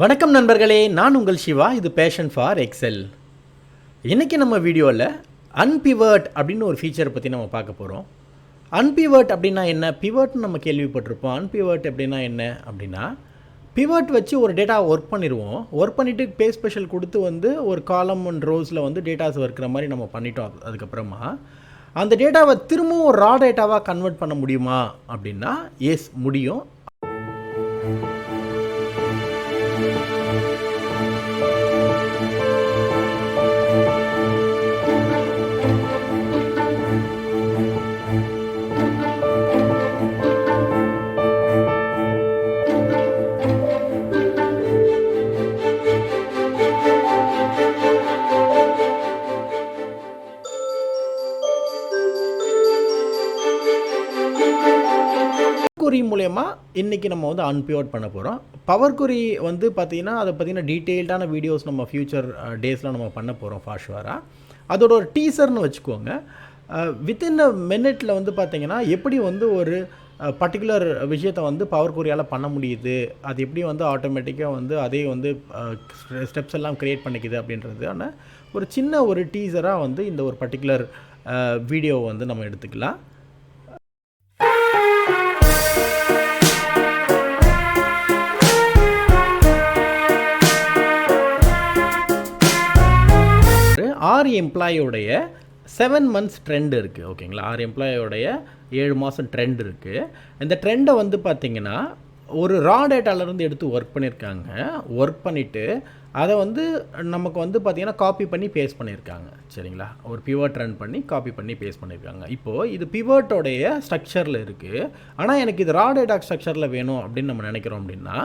வணக்கம் நண்பர்களே, நான் உங்கள் சிவா. இது பேஷன் ஃபார் எக்ஸல். இன்றைக்கி நம்ம வீடியோவில் அன்பிவர்ட் அப்படின்னு ஒரு ஃபீச்சரை பற்றி நம்ம பார்க்க போகிறோம். அன்பிவர்ட் அப்படின்னா என்ன? பிவர்ட்னு நம்ம கேள்விப்பட்டிருப்போம். அன்பிவர்ட் அப்படின்னா என்ன அப்படின்னா, பிவர்ட் வச்சு ஒரு டேட்டா ஒர்க் பண்ணிடுவோம். ஒர்க் பண்ணிவிட்டு பே ஸ்பெஷல் கொடுத்து ஒரு காலம் அண்ட் ரோஸில் டேட்டாஸ் இருக்கிற மாதிரி நம்ம பண்ணிட்டோம். அதுக்கப்புறமா அந்த டேட்டாவை திரும்பவும் ஒரு ரா டேட்டாவாக கன்வெர்ட் பண்ண முடியுமா அப்படின்னா எஸ், முடியும். பவர் query மூலமா இன்றைக்கி நம்ம அன்பிவோட் பண்ண போகிறோம். பவர் query பார்த்திங்கன்னா அதை பற்றின டீட்டெயில்டான வீடியோஸ் நம்ம ஃப்யூச்சர் டேஸில் நம்ம பண்ண போகிறோம் ஃபாஸ்ட்வாராக. அதோட ஒரு டீசர்னு வச்சுக்கோங்க. வித்தின் அ மினிட்டில் பார்த்திங்கன்னா எப்படி ஒரு பர்டிகுலர் விஷயத்தை பவர் queryயால் பண்ண முடியுது, அது எப்படி ஆட்டோமேட்டிக்காக அதே ஸ்டெப்ஸ் எல்லாம் க்ரியேட் பண்ணிக்குது அப்படின்றதான ஒரு சின்ன ஒரு டீசராக இந்த ஒரு பர்டிகுலர் வீடியோவை நம்ம எடுத்துக்கலாம். ஆறு எம்ப்ளாயோடைய 7 months ட்ரெண்ட் இருக்குது. ஓகேங்களா, 6 எம்ப்ளாயோடைய 7 மாதம் ட்ரெண்ட் இருக்குது. இந்த ட்ரெண்டை பார்த்திங்கன்னா ஒரு ரா டேட்டாவிலேருந்து எடுத்து ஒர்க் பண்ணியிருக்காங்க. ஒர்க் பண்ணிவிட்டு அதை நமக்கு பார்த்திங்கன்னா காப்பி பண்ணி பேஸ்ட் பண்ணியிருக்காங்க. சரிங்களா, ஒரு பிவட் ரன் பண்ணி காப்பி பண்ணி பேஸ்ட் பண்ணியிருக்காங்க. இப்போது இது பிவட்டோடைய ஸ்ட்ரக்சரில் இருக்குது. ஆனால் எனக்கு இது ரா டேட்டா ஸ்ட்ரக்சரில் வேணும் அப்படின்னு நம்ம நினைக்கிறோம் அப்படின்னா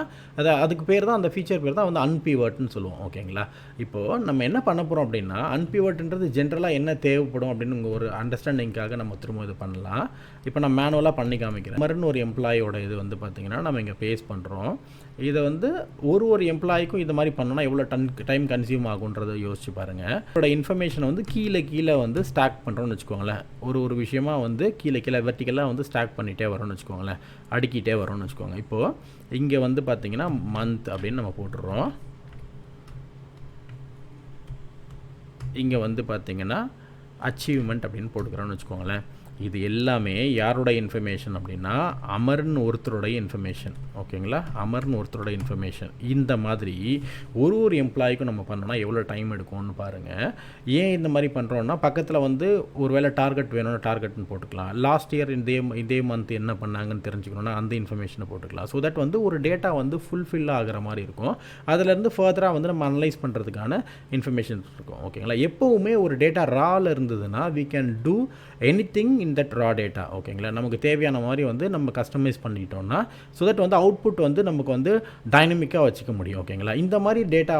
அதுக்கு பேர் தான், அந்த ஃபீச்சர் பேர் தான் அன்பிவட்னு சொல்லுவோம். ஓகேங்களா, இப்போது நம்ம என்ன பண்ண போகிறோம் அப்படின்னா, அன்பிவட்ன்றது ஜென்ரலாக என்ன தேவைப்படும் அப்படின்னு ஒரு அண்டர்ஸ்டாண்டிங்காக நம்ம திரும்ப இது பண்ணலாம். இப்போ நான் மேனுவலாக பண்ணி காமிக்கிறேன். மறுன்னு ஒரு எம்ப்ளாயோட இது பார்த்திங்கன்னா நம்ம இங்கே பேஸ்ட் பண்ணுறோம். இதை ஒரு எம்ப்ளாய்க்கும் இது மாதிரி பண்ணோன்னா எவ்வளோ டைம் கன்சியூம் ஆகுன்றதை யோசிச்சு பாருங்கள். இதோட இன்ஃபர்மேஷனை கீழே ஸ்டாக் பண்ணுறோன்னு வச்சுக்கோங்களேன். ஒரு விஷயமாக கீழே வெர்டிக்கலாக ஸ்டாக் பண்ணிகிட்டே வரோன்னு வச்சுக்கோங்களேன், அடுக்கிட்டே வரோன்னு வச்சுக்கோங்க. இப்போது இங்கே பார்த்திங்கன்னா மந்த் அப்படின்னு நம்ம போட்டுடுறோம். இங்கே பார்த்திங்கன்னா அச்சீவ்மெண்ட் அப்படின்னு போட்டுக்கிறோன்னு வச்சுக்கோங்களேன். இது எல்லாமே யாரோட இன்ஃபர்மேஷன் அப்படின்னா அமர்னு ஒருத்தருடைய இன்ஃபர்மேஷன். ஓகேங்களா, அமர்னு ஒருத்தரோட இன்ஃபர்மேஷன். இந்த மாதிரி ஒரு எம்ப்ளாய்க்கும் நம்ம பண்ணோன்னா எவ்வளோ டைம் எடுக்கும்னு பாருங்கள். ஏன் இந்த மாதிரி பண்ணுறோன்னா, பக்கத்தில் ஒரு வேளை டார்கெட் வேணும்னா டார்கெட்னு போட்டுக்கலாம். லாஸ்ட் இயர் இதே மந்த் என்ன பண்ணாங்கன்னு தெரிஞ்சுக்கணுன்னா அந்த இன்ஃபர்மேஷனை போட்டுக்கலாம். ஸோ தட் ஒரு டேட்டா ஃபுல்ஃபில் ஆகிற மாதிரி இருக்கும். அதிலேருந்து ஃபர்தராக நம்ம அனலைஸ் பண்ணுறதுக்கான இன்ஃபர்மேஷன்ஸ் இருக்கும். ஓகேங்களா, எப்போவுமே ஒரு டேட்டா ராவில் இருந்ததுன்னா we can do anything in that raw data. ஓகேங்களா, நமக்கு தேவையான மாதிரி நம்ம கஸ்டமைஸ் பண்ணிட்டோம்னா ஸோ தட் அவுட்புட் நமக்கு டைனமிக்காக வச்சுக்க முடியும். ஓகேங்களா, இந்த மாதிரி டேட்டா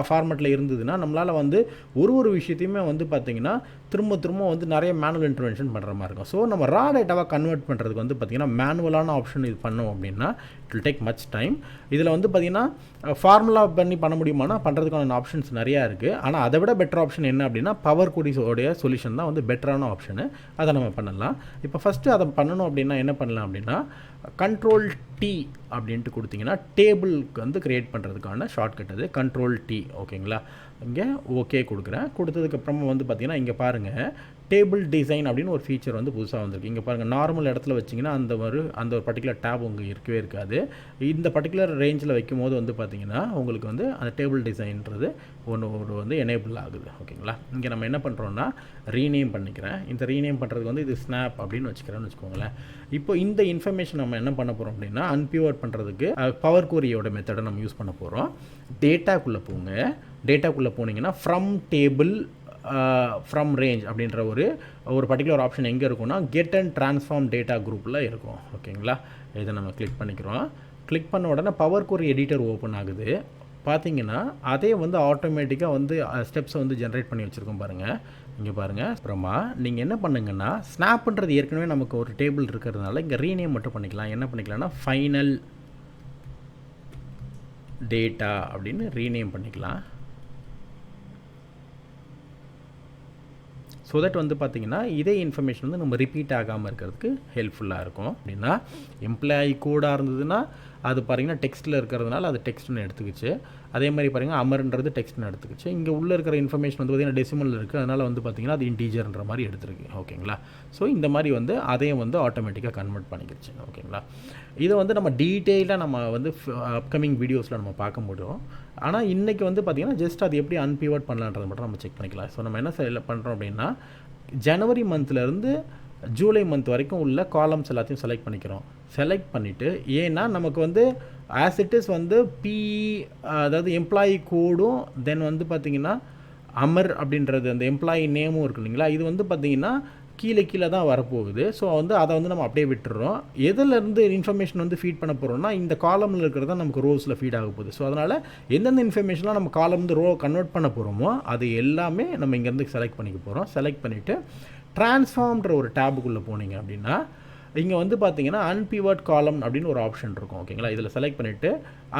ஃபார்மேட்டில் இருந்ததுன்னா நம்மளால் ஒரு விஷயத்தையுமே பார்த்திங்கன்னா திரும்ப நிறைய மேனுவல் இன்டர்வென்ஷன் பண்ணுற மாதிரி இருக்கும். ஸோ நம்ம ரா டேட்டாவாக கன்வெர்ட் பண்ணுறதுக்கு பார்த்திங்கன்னா மேனுவலான ஆப்ஷன் இது பண்ணோம் அப்படின்னா it will take much time. இதில் பார்த்திங்கன்னா ஃபார்முலா பண்ண முடியுமானா பண்ணுறதுக்கான ஆப்ஷன்ஸ் நிறையா இருக்குது. ஆனால் அதை விட பெட்டர் ஆப்ஷன் என்ன அப்படின்னா பவர் queryஸோடைய சொல்யூஷன் தான் பெட்டரான ஆப்ஷனு. அதை நம்ம பண்ணலாம். இப்போ ஃபஸ்ட்டு அதை பண்ணணும் அப்படின்னா என்ன பண்ணலாம் அப்படின்னா Ctrl+T அப்படின்ட்டு கொடுத்திங்கன்னா டேபிளுக்கு க்ரியேட் பண்ணுறதுக்கான ஷார்ட்கட் அது Ctrl+T. ஓகேங்களா, இங்கே ஓகே கொடுக்குறேன். கொடுத்ததுக்கப்புறமா பார்த்திங்கன்னா இங்கே பாருங்கள் டேபிள் டிசைன் அப்படின்னு ஒரு ஃபீச்சர் புதுசாக வந்திருக்கு. இங்கே பாருங்கள், நார்மல் இடத்துல வச்சிங்கன்னா அந்த ஒரு பர்டிகுலர் டேப் உங்களுக்கு இருக்கவே இருக்காது. இந்த பர்டிகுலர் ரேஞ்சில் வைக்கும் போது பார்த்திங்கன்னா உங்களுக்கு அந்த டேபிள் டிசைன்றது ஒன்று எனேபிள் ஆகுது. ஓகேங்களா, இங்கே நம்ம என்ன பண்ணுறோன்னா ரீநேம் பண்ணிக்கிறேன். இந்த ரீநேம் பண்ணுறதுக்கு இது ஸ்னாப் அப்படின்னு வச்சுக்கிறேன்னு வச்சுக்கோங்களேன். இப்போ இந்த இன்ஃபர்மேஷன் நம்ம என்ன பண்ண போகிறோம் அப்படின்னா அன்பிவர்ட் பண்ணுறதுக்கு பவர் queryயோட மெத்தடை நம்ம யூஸ் பண்ண போகிறோம். டேட்டாக்குள்ளே போங்க. டேட்டாக்குள்ளே போனீங்கன்னா ஃப்ரம் ரேஞ்ச் அப்படின்ற ஒரு பர்டிகுலர் ஆப்ஷன் எங்கே இருக்கும்னா கெட் அண்ட் ட்ரான்ஸ்ஃபார்ம் டேட்டா குரூப்பில் இருக்கும். ஓகேங்களா, இதை நம்ம கிளிக் பண்ணிக்கிறோம். கிளிக் பண்ண உடனே பவர் query எடிட்டர் ஓப்பன் ஆகுது. பார்த்தீங்கன்னா அதே ஆட்டோமேட்டிக்காக ஸ்டெப்ஸை ஜென்ரேட் பண்ணி வச்சுருக்கோம் பாருங்கள். இங்கே பாருங்கள். அப்புறமா நீங்கள் என்ன பண்ணுங்கன்னா ஸ்னாப்ன்றது ஏற்கனவே நமக்கு ஒரு டேபிள் இருக்கிறதுனால இங்கே ரீநேம் மட்டும் பண்ணிக்கலாம். என்ன பண்ணிக்கலாம்னா ஃபைனல் டேட்டா அப்படின்னு ரீநேம் பண்ணிக்கலாம். ஸோ தட் பார்த்திங்கன்னா இதே இன்ஃபர்மேஷன் நம்ம ரிப்பீட் ஆகாமல் இருக்கிறதுக்கு ஹெல்ப்ஃபுல்லாக இருக்கும். அப்படின்னா எம்ப்ளாயி கோடாக இருந்ததுன்னா அது பாருங்கன்னா டெக்ஸ்ட்டில் இருக்கிறதுனால அது டெக்ஸ்ட்னு எடுத்துக்கிச்சு. அதே மாதிரி பாருங்கள் அமர்ன்றது டெக்ஸ்ட்னு எடுத்துக்கிச்சு. இங்கே உள்ளே இருக்கிற இன்ஃபர்மேஷன் வந்து பார்த்திங்கன்னா டெசிமல் இருக்குது, அதனால் வந்து பார்த்திங்கன்னா அது இன்டீஜர்ன்ற மாதிரி எடுத்துருக்கு. ஓகேங்களா. ஸோ இந்த மாதிரி வந்து அதையும் வந்து ஆட்டோமேட்டிக்காக கன்வெர்ட் பண்ணிக்கிடுச்சு. ஓகேங்களா. இதை வந்து நம்ம டீட்டெயிலாக நம்ம வந்து அப்கமிங் வீடியோஸில் நம்ம பார்க்க முடியும். ஆனால் இன்றைக்கி வந்து பார்த்திங்கன்னா ஜஸ்ட் அது எப்படி அன்பிவட் பண்ணலான்றதை மட்டும் நம்ம செக் பண்ணிக்கலாம். ஸோ நம்ம என்ன பண்ணுறோம் அப்படின்னா, ஜனவரி மந்த்லேருந்து ஜூலை மந்த் வரைக்கும் உள்ள காலம்ஸ் எல்லாத்தையும் செலக்ட் பண்ணிக்கிறோம். செலக்ட் பண்ணிவிட்டு, ஏன்னா நமக்கு வந்து ஆஸ் இட் இஸ் வந்து அதாவது எம்ப்ளாயி கோடும் தென் வந்து பார்த்திங்கன்னா அமர் அப்படின்றது அந்த எம்ப்ளாயி நேமும் இருக்குது இல்லைங்களா, இது வந்து பார்த்திங்கன்னா கீழே தான் வரப்போகுது. ஸோ வந்து அதை வந்து நம்ம அப்படியே விட்டுறோம். எதுலேருந்து இன்ஃபர்மேஷன் வந்து ஃபீட் பண்ண போகிறோம்னா, இந்த காலமில் இருக்கிறதா நமக்கு ரோஸில் ஃபீட் ஆக போகுது. ஸோ அதனால் எந்தெந்த இன்ஃபர்மேஷன்லாம் நம்ம காலம்ந்து ரோ கன்வெர்ட் பண்ண போகிறோமோ அது எல்லாமே நம்ம இங்கேருந்து செலக்ட் பண்ணிக்க போகிறோம். செலக்ட் பண்ணிவிட்டு ட்ரான்ஸ்ஃபார்ம்ன்ற ஒரு டேபுக்குள்ளே போனீங்க அப்படின்னா, இங்கே வந்து பார்த்தீங்கன்னா அன்பிவட் காலம் அப்படின்னு ஒரு ஆப்ஷன் இருக்கும். ஓகேங்களா. இதில் செலக்ட் பண்ணிவிட்டு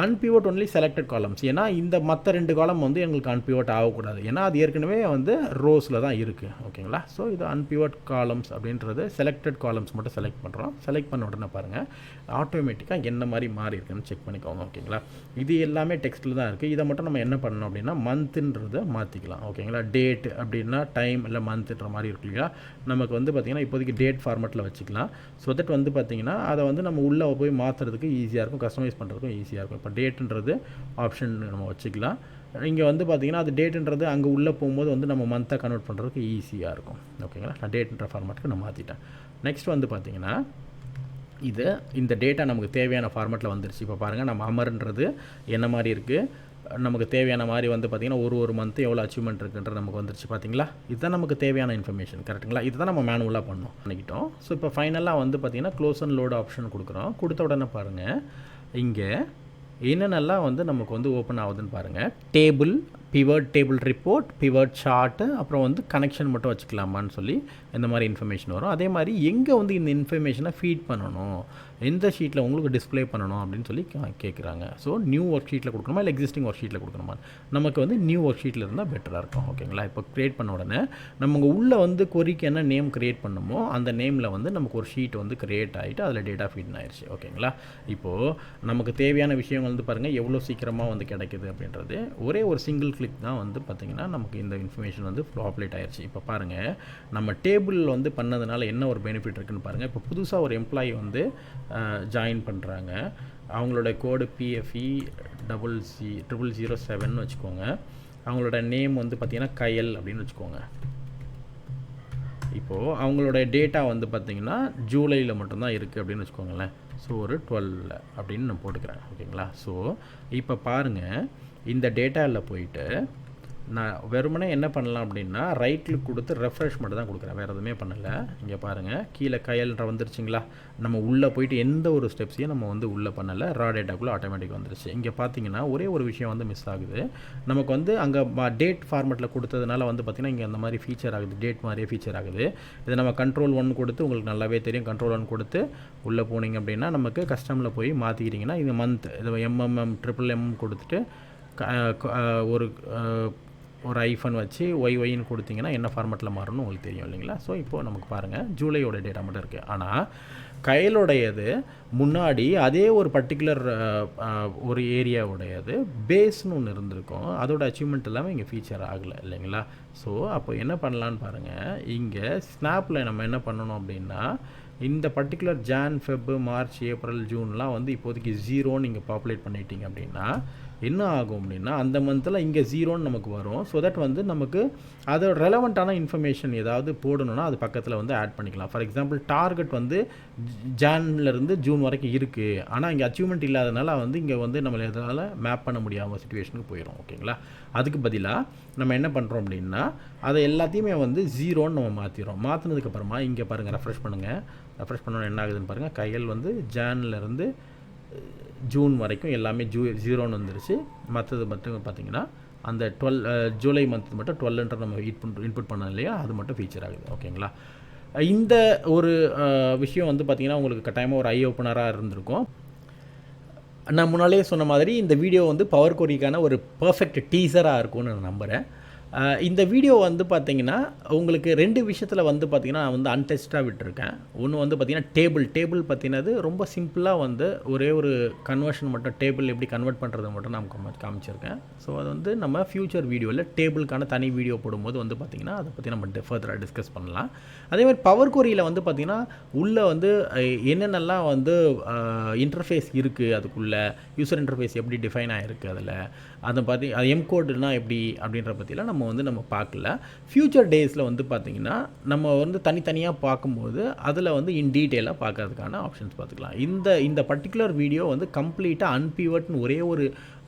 அன்பிவட் ஒன்லி செலக்டட் காலம்ஸ், ஏன்னா இந்த மற்ற 2 காலம் வந்து எங்களுக்கு அன்பிவட் ஆகக்கூடாது, ஏன்னா அது ஏற்கனவே வந்து ரோஸில் தான் இருக்குது. ஓகேங்களா. ஸோ இது அன்பிவட் காலம்ஸ் அப்படின்றது செலக்டட் காலம்ஸ் மட்டும் செலக்ட் பண்ணுறோம். செலக்ட் பண்ண உடனே பாருங்கள் ஆட்டோமேட்டிக்காக என்ன மாதிரி மாறி இருக்குன்னு செக் பண்ணிக்கோங்க. ஓகேங்களா. இது எல்லாமே டெக்ஸ்ட்டில் தான் இருக்குது. இதை மட்டும் நம்ம என்ன பண்ணணும் அப்படின்னா மந்த்துன்றதை மாற்றிக்கலாம். ஓகேங்களா. டேட் அப்படின்னா டைம் இல்லை மந்த்துன்ற மாதிரி இருக்கு இல்லையா, நமக்கு வந்து பார்த்திங்கன்னா இப்போதைக்கு டேட் ஃபார்மேட்டில் வச்சுக்கலாம். ஸோ தட் வந்து பார்த்திங்கன்னா அதை வந்து நம்ம உள்ளே போய் மாற்றுறதுக்கு ஈஸியாக இருக்கும், கஸ்டமைஸ் பண்ணுறதுக்கும் ஈஸியாக இருக்கும். இப்போ டேட்டுன்றது ஆப்ஷன் நம்ம வச்சுக்கலாம். இங்கே வந்து பார்த்திங்கன்னா அது டேட்டுன்றது அங்கே உள்ளே போகும்போது வந்து நம்ம மந்த்தாக கன்வெர்ட் பண்ணுறதுக்கு ஈஸியாக இருக்கும். ஓகேங்களா. நான் டேட்டுன்ற ஃபார்மேட்டுக்கு நான் மாற்றிட்டேன். நெக்ஸ்ட் வந்து பார்த்திங்கன்னா இந்த டேட்டா நமக்கு தேவையான ஃபார்மேட்டில் வந்துருச்சு. இப்போ பாருங்கள் நம்ம அமர்ன்றது என்ன மாதிரி இருக்குது, நமக்கு தேவையான மாதிரி வந்து பார்த்திங்கன்னா ஒரு மந்த்து எவ்வளோ அச்சீவ்மெண்ட் இருக்குன்றது நமக்கு வந்துருச்சு. பார்த்திங்களா. இதுதான் நமக்கு தேவையான இன்ஃபர்மேஷன். கரெக்டுங்களா. இதுதான் நம்ம மேனுவலாக பண்ணிக்கிட்டோம். ஸோ இப்போ ஃபைனலாக வந்து பார்த்திங்கன்னா க்ளோஸ் அண்ட் லோட் ஆப்ஷன் கொடுக்குறோம். கொடுத்த உடனே பாருங்கள் இங்கே என்னென்னலாம் வந்து நமக்கு வந்து ஓப்பன் ஆகுதுன்னு பாருங்கள். Pivot table report, pivot chart, அப்புறம் வந்து கனெக்ஷன் மட்டும் வச்சுக்கலாமான்னு சொல்லி இந்த மாதிரி இன்ஃபர்மேஷன் வரும். அதே மாதிரி எங்கே வந்து இந்த இன்ஃபர்மேஷனை ஃபீட் பண்ணணும், எந்த ஷீட்டில் உங்களுக்கு டிஸ்பிளே பண்ணணும் அப்படின்னு சொல்லி கேட்குறாங்க. ஸோ நியூ ஒர்க் ஷீட்டில் கொடுக்கணுமா இல்லை எக்ஸிஸ்டிங் ஒர்க் ஷீட்டில் கொடுக்கணுமா, நமக்கு வந்து நியூ ஒர்க் ஷீட்டில் இருந்தால் பெட்டராக இருக்கும். ஓகேங்களா. இப்போ க்ரியேட் பண்ண உடனே நம்ம உள்ளே வந்து கொரிக்கு என்ன நேம் க்ரியேட் பண்ணணுமோ அந்த நேமில் வந்து நமக்கு ஒரு ஷீட் வந்து க்ரியேட் ஆகிட்டு அதில் டேட்டா ஃபீட் ஆயிடுச்சு. ஓகேங்களா. இப்போது நமக்கு தேவையான விஷயம் வந்து பாருங்கள் எவ்வளோ சீக்கிரமாக வந்து கிடைக்குது அப்படின்றது. ஒரே ஒரு சிங்கிள் கிளிக் தான் வந்து பார்த்திங்கன்னா நமக்கு இந்த இன்ஃபர்மேஷன் வந்து பாப்புலேட் ஆயிடுச்சு. இப்போ பாருங்கள் நம்ம டேபிளில் வந்து பண்ணதுனால என்ன ஒரு பெனிஃபிட் இருக்குதுன்னு பாருங்கள். இப்போ புதுசாக ஒரு எம்ப்ளாயி வந்து ஜாயின் பண்ணுறாங்க. அவங்களோட கோடு PFE 007 வச்சுக்கோங்க. அவங்களோட நேம் வந்து பார்த்திங்கன்னா கயல் அப்படின்னு வச்சுக்கோங்க. இப்போது அவங்களோட டேட்டா வந்து பார்த்திங்கன்னா ஜூலையில் மட்டும்தான் இருக்குது அப்படின்னு வச்சுக்கோங்களேன். ஸோ ஒரு 12 அப்படின்னு நான் போட்டுக்கிறேன். ஓகேங்களா. ஸோ இப்போ பாருங்கள் இந்த டேட்டாவில் போயிட்டு நான் வெறுமனே என்ன பண்ணலாம் அப்படின்னா ரைட் கிளிக் கொடுத்து ரெஃப்ரெஷ் மட்டும் தான் கொடுக்குறேன், வேறு எதுவுமே பண்ணலை. இங்கே பாருங்கள் கீழே கையல்ன்ற வந்துருச்சுங்களா. நம்ம உள்ளே போயிட்டு எந்த ஒரு ஸ்டெப்ஸையும் நம்ம வந்து உள்ளே பண்ணலை, ரா டேட்டாக்குள்ளே ஆட்டோமேட்டிக் வந்துருச்சு. இங்கே பார்த்தீங்கன்னா ஒரே ஒரு விஷயம் வந்து மிஸ் ஆகுது. நமக்கு வந்து அங்கே டேட் ஃபார்மேட்டில் கொடுத்ததுனால வந்து பார்த்திங்கன்னா இங்கே அந்த மாதிரி ஃபீச்சர் ஆகுது, டேட் மாதிரியே ஃபீச்சர் ஆகுது. இதை நம்ம கண்ட்ரோல் 1 கொடுத்து உங்களுக்கு நல்லாவே தெரியும், கண்ட்ரோல் 1 கொடுத்து உள்ளே போனீங்க அப்படின்னா நமக்கு கஸ்டமில் போய் மாற்றிக்கிட்டிங்கன்னா இது மந்த் இது MMM கொடுத்துட்டு ஒரு ஐஃபன் வச்சு ஒய்ன்னு கொடுத்தீங்கன்னா என்ன ஃபார்மேட்டில் மாறணும்னு உங்களுக்கு தெரியும் இல்லைங்களா. ஸோ இப்போது நமக்கு பாருங்கள் ஜூலையோட டேட்டா மட்டும் இருக்குது. ஆனால் கையலுடையது முன்னாடி அதே ஒரு பர்டிகுலர் ஒரு ஏரியாவுடையது பேஸ்னு ஒன்று இருந்திருக்கும், அதோட அச்சீவ்மெண்ட் எல்லாமே இங்கே ஃபீச்சர் ஆகலை இல்லைங்களா. ஸோ அப்போ என்ன பண்ணலான்னு பாருங்கள். இங்கே ஸ்னாப்பில் நம்ம என்ன பண்ணணும் அப்படின்னா இந்த particular Jan, Feb, March, April, ஜூன்லாம் வந்து இப்போதைக்கு 0 நீங்கள் பாப்புலேட் பண்ணிட்டீங்க அப்படின்னா என்ன ஆகும் அப்படின்னா அந்த மந்தில் இங்கே 0 நமக்கு வரும். ஸோ தட் வந்து நமக்கு அதோட ரெலவெண்ட்டான இன்ஃபர்மேஷன் ஏதாவது போடணுன்னா அது பக்கத்தில் வந்து ஆட் பண்ணிக்கலாம். ஃபார் எக்ஸாம்பிள் டார்கெட் வந்து ஜான்லேருந்து ஜூன் வரைக்கும் இருக்குது, ஆனால் இங்கே அச்சீவ்மெண்ட் இல்லாதனால வந்து இங்கே வந்து நம்மளை எதனால் மேப் பண்ண முடியாமல் சுச்சுவேஷனுக்கு போயிடும். ஓகேங்களா. அதுக்கு பதிலாக நம்ம என்ன பண்ணுறோம் அப்படின்னா அதை எல்லாத்தையுமே வந்து 0ன்னு நம்ம மாற்றிடுறோம். மாற்றினதுக்கப்புறமா இங்கே பாருங்கள் ரெஃப்ரெஷ் பண்ணுங்கள். ரெஃப்ரெஷ் பண்ணோன்னு என்ன ஆகுதுன்னு பாருங்கள். கையல் வந்து ஜான்லேருந்து ஜூன் வரைக்கும் எல்லாமே 0ன்னு வந்துருச்சு. மற்றது மட்டும் பார்த்திங்கன்னா அந்த ஜூலை மந்த் மட்டும் 12ன்ற நம்ம இன்புட் பண்ணோம் இல்லையா, அது மட்டும் ஃபீச்சர் ஆகுது. ஓகேங்களா. இந்த ஒரு விஷயம் வந்து பார்த்திங்கன்னா உங்களுக்கு கட்டாயமாக ஒரு ஐ ஓப்பனராக இருந்திருக்கும். நான் முன்னாலே சொன்ன மாதிரி இந்த வீடியோ வந்து பவர் கொரிக்கான ஒரு பர்ஃபெக்ட் டீசராக இருக்கும்னு நான் நம்புகிறேன். இந்த வீடியோ வந்து பார்த்திங்கன்னா உங்களுக்கு 2 விஷயத்தில் வந்து பார்த்திங்கன்னா நான் வந்து அன்டெஸ்ட்டாக விட்டுருக்கேன். ஒன்று வந்து பார்த்திங்கன்னா டேபிள் பற்றினது ரொம்ப சிம்பிளாக வந்து ஒரே ஒரு கன்வர்ஷன் மட்டும், டேபிள் எப்படி கன்வெர்ட் பண்ணுறது மட்டும் நான் காமிச்சிருக்கேன். ஸோ அது வந்து நம்ம ஃப்யூச்சர் வீடியோவில் டேபிளுக்கான தனி வீடியோ போடும்போது வந்து பார்த்திங்கன்னா அதை பற்றி நம்ம ஃபர்தராக டிஸ்கஸ் பண்ணலாம். அதேமாதிரி பவர் கொரியில் வந்து பார்த்திங்கன்னா உள்ளே வந்து என்னென்னலாம் வந்து இன்டர்ஃபேஸ் இருக்குது, அதுக்குள்ளே யூசர் இன்டர்ஃபேஸ் எப்படி டிஃபைன் ஆகிருக்கு, அதில் அதை பற்றி அது எம்கோடுனா எப்படி அப்படின்ற பற்றிலாம் நம்ம பார்க்கல. ஃப்யூச்சர் டேஸில் வந்து பார்த்திங்கன்னா நம்ம வந்து தனித்தனியாக பார்க்கும்போது அதில் வந்து இன் டீட்டெயிலாக பார்க்கறதுக்கான ஆப்ஷன்ஸ் பார்த்துக்கலாம். இந்த பர்டிகுலர் வீடியோ வந்து கம்ப்ளீட்டாக அன்பிவட்னு ஒரே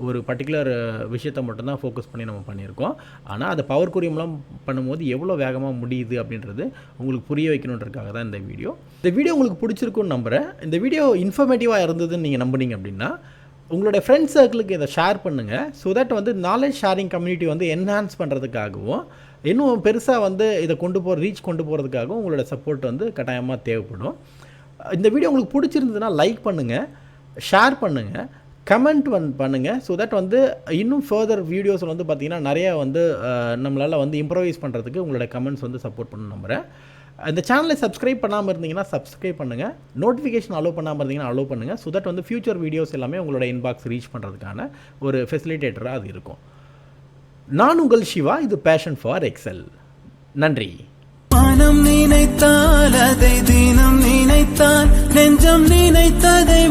ஒரு பர்டிகுலர் விஷயத்தை மட்டும்தான் ஃபோக்கஸ் பண்ணி நம்ம பண்ணியிருக்கோம். ஆனால் அதை பவர் கொரி மூலம் பண்ணும்போது எவ்வளோ வேகமாக முடியுது அப்படின்றது உங்களுக்கு புரிய வைக்கணுன்றதுக்காக தான் இந்த வீடியோ உங்களுக்கு பிடிச்சிருக்குன்னு நம்புகிறேன். இந்த வீடியோ இன்ஃபர்மேட்டிவாக இருந்ததுன்னு நீங்கள் நம்புனீங்க அப்படின்னா உங்களோட ஃப்ரெண்ட்ஸ் சர்க்கிளுக்கு இதை ஷேர் பண்ணுங்கள். ஸோ தட் வந்து நாலேஜ் ஷேரிங் கம்யூனிட்டி வந்து என்ஹான்ஸ் பண்ணுறதுக்காகவும் இன்னும் பெருசாக வந்து இதை ரீச் கொண்டு போகிறதுக்காகவும் உங்களோட சப்போர்ட் வந்து கட்டாயமாக தேவைப்படும். இந்த வீடியோ உங்களுக்கு பிடிச்சிருந்ததுன்னா லைக் பண்ணுங்கள், ஷேர் பண்ணுங்கள், கமெண்ட் பண்ணுங்கள். ஸோ தட் வந்து இன்னும் ஃபர்தர் வீடியோஸில் வந்து பார்த்திங்கன்னா நிறையா வந்து நம்மளால் வந்து இம்ப்ரவைஸ் பண்ணுறதுக்கு உங்களோட கமெண்ட்ஸ் வந்து சப்போர்ட் பண்ண நம்புகிறேன். இந்த சேனலை சப்ஸ்கிரைப் பண்ணாமல் இருந்தீங்கன்னா சப்ஸ்கிரைப் பண்ணுங்கள், நோட்டிஃபிகேஷன் அலோவ் பண்ணாமல் இருந்தீங்கன்னா அலோவ் பண்ணுங்கள். ஸோ தட் வந்து ஃப்யூச்சர் வீடியோஸ் எல்லாமே உங்களோட இன்பாக்ஸ் ரீச் பண்ணுறதுக்கான ஒரு ஃபெசிலிட்டேட்டராக அது இருக்கும். நான் உங்கள் சிவா, இது பேஷன் ஃபார் எக்ஸல். நன்றி. மனம் நினைத்தால் அதை தினம் நினைத்தால் நெஞ்சம் நினைத்ததை